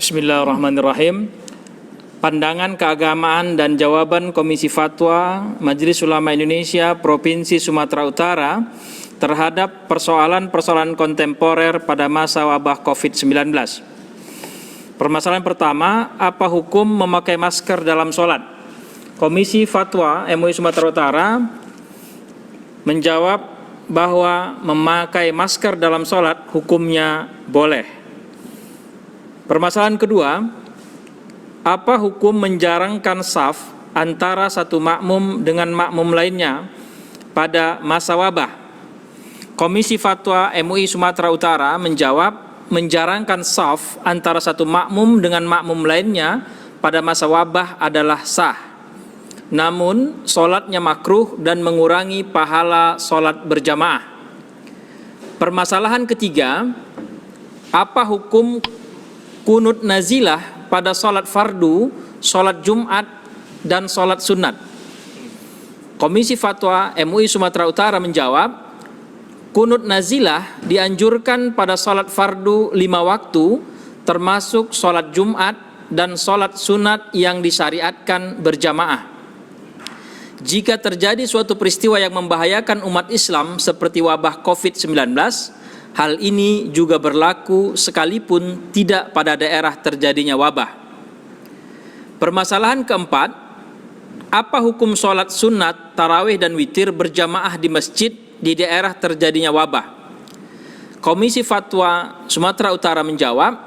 Bismillahirrahmanirrahim. Pandangan keagamaan dan jawaban Komisi Fatwa Majelis Ulama Indonesia Provinsi Sumatera Utara terhadap persoalan-persoalan kontemporer pada masa wabah COVID-19. Permasalahan pertama, apa hukum memakai masker dalam sholat? Komisi Fatwa MUI Sumatera Utara menjawab bahwa memakai masker dalam sholat hukumnya boleh. Permasalahan kedua, apa hukum menjarangkan saf antara satu makmum dengan makmum lainnya pada masa wabah? Komisi Fatwa MUI Sumatera Utara menjawab menjarangkan saf antara satu makmum dengan makmum lainnya pada masa wabah adalah sah. Namun, sholatnya makruh dan mengurangi pahala sholat berjamaah. Permasalahan ketiga, apa hukum kunut nazilah pada sholat fardu, sholat Jumat, dan sholat sunat? Komisi Fatwa MUI Sumatera Utara menjawab, kunut nazilah dianjurkan pada sholat fardu 5 waktu, termasuk sholat Jumat dan sholat sunat yang disyariatkan berjamaah. Jika terjadi suatu peristiwa yang membahayakan umat Islam seperti wabah COVID-19, hal ini juga berlaku sekalipun tidak pada daerah terjadinya wabah. Permasalahan keempat, apa hukum sholat sunat, tarawih dan witir berjamaah di masjid di daerah terjadinya wabah? Komisi Fatwa Sumatera Utara menjawab,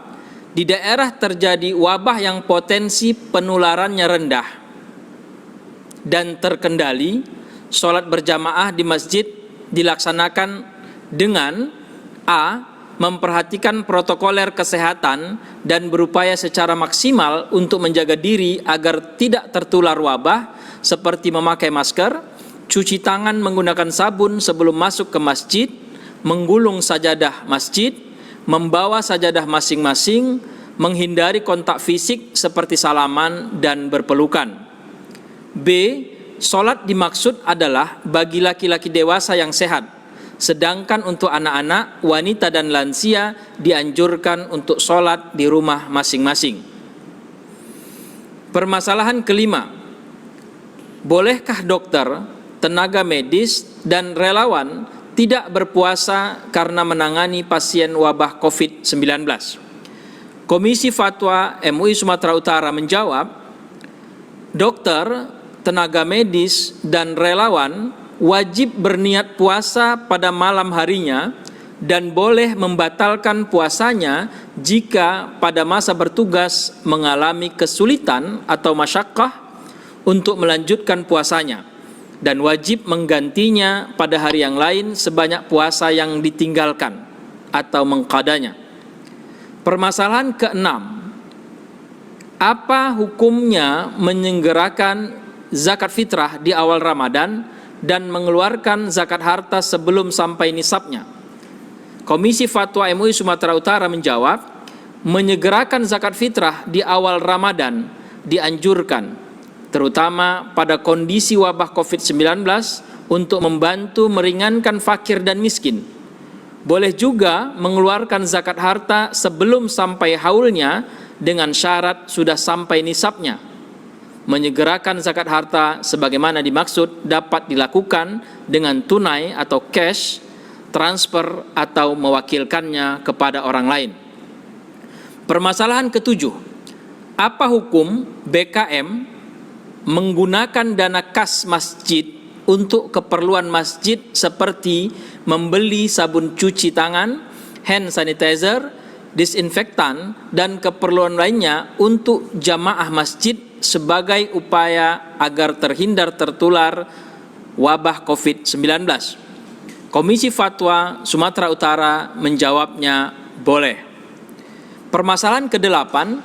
di daerah terjadi wabah yang potensi penularannya rendah dan terkendali, sholat berjamaah di masjid dilaksanakan dengan A. Memperhatikan protokoler kesehatan dan berupaya secara maksimal untuk menjaga diri agar tidak tertular wabah seperti memakai masker, cuci tangan menggunakan sabun sebelum masuk ke masjid, menggulung sajadah masjid, membawa sajadah masing-masing, menghindari kontak fisik seperti salaman dan berpelukan. B. Sholat dimaksud adalah bagi laki-laki dewasa yang sehat, sedangkan untuk anak-anak, wanita dan lansia dianjurkan untuk sholat di rumah masing-masing. Permasalahan kelima, bolehkah dokter, tenaga medis, dan relawan tidak berpuasa karena menangani pasien wabah COVID-19? Komisi Fatwa MUI Sumatera Utara menjawab, dokter, tenaga medis, dan relawan wajib berniat puasa pada malam harinya dan boleh membatalkan puasanya jika pada masa bertugas mengalami kesulitan atau masyakkah untuk melanjutkan puasanya, dan wajib menggantinya pada hari yang lain sebanyak puasa yang ditinggalkan atau mengqadanya. Permasalahan keenam, apa hukumnya menyelenggarakan zakat fitrah di awal Ramadan dan mengeluarkan zakat harta sebelum sampai nisabnya? Komisi Fatwa MUI Sumatera Utara menjawab, menyegerakan zakat fitrah di awal Ramadan dianjurkan, terutama pada kondisi wabah COVID-19 untuk membantu meringankan fakir dan miskin. Boleh juga mengeluarkan zakat harta sebelum sampai haulnya dengan syarat sudah sampai nisabnya. Menyegerakan zakat harta sebagaimana dimaksud dapat dilakukan dengan tunai atau cash, transfer, atau mewakilkannya kepada orang lain. Permasalahan ketujuh, apa hukum BKM menggunakan dana kas masjid untuk keperluan masjid seperti membeli sabun cuci tangan, hand sanitizer, disinfektan, dan keperluan lainnya untuk jamaah masjid sebagai upaya agar terhindar tertular wabah COVID-19? Komisi Fatwa Sumatera Utara menjawabnya boleh. Permasalahan kedelapan,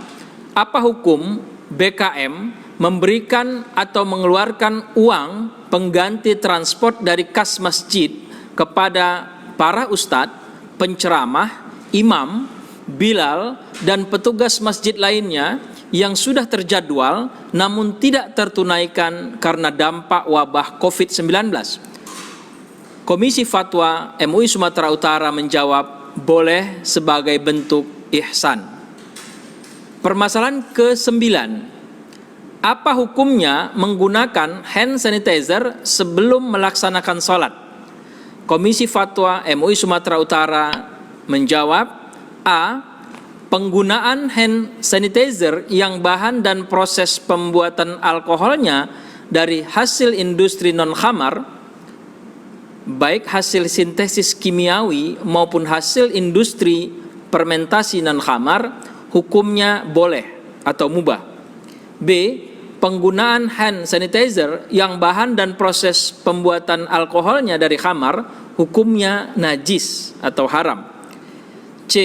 apa hukum BKM memberikan atau mengeluarkan uang pengganti transport dari kas masjid kepada para ustadz, penceramah, imam, bilal, dan petugas masjid lainnya yang sudah terjadwal namun tidak tertunaikan karena dampak wabah COVID-19? Komisi Fatwa MUI Sumatera Utara menjawab boleh sebagai bentuk ihsan. Permasalahan ke-9. Apa hukumnya menggunakan hand sanitizer sebelum melaksanakan sholat? Komisi Fatwa MUI Sumatera Utara menjawab, A. Penggunaan hand sanitizer yang bahan dan proses pembuatan alkoholnya dari hasil industri non-khamar, baik hasil sintesis kimiawi maupun hasil industri fermentasi non-khamar, hukumnya boleh atau mubah. B. Penggunaan hand sanitizer yang bahan dan proses pembuatan alkoholnya dari khamar, hukumnya najis atau haram. C.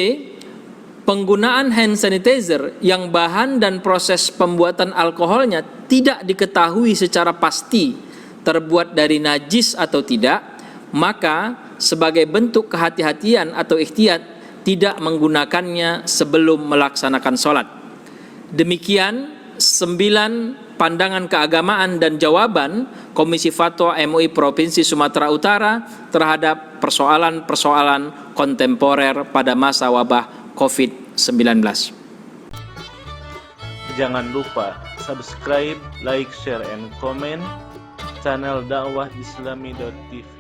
Penggunaan hand sanitizer yang bahan dan proses pembuatan alkoholnya tidak diketahui secara pasti terbuat dari najis atau tidak, maka sebagai bentuk kehati-hatian atau ikhtiyat tidak menggunakannya sebelum melaksanakan sholat. Demikian 9 pandangan keagamaan dan jawaban Komisi Fatwa MUI Provinsi Sumatera Utara terhadap persoalan-persoalan kontemporer pada masa wabah COVID-19. Jangan lupa subscribe, like, share, and comment channel dakwah islami.tv.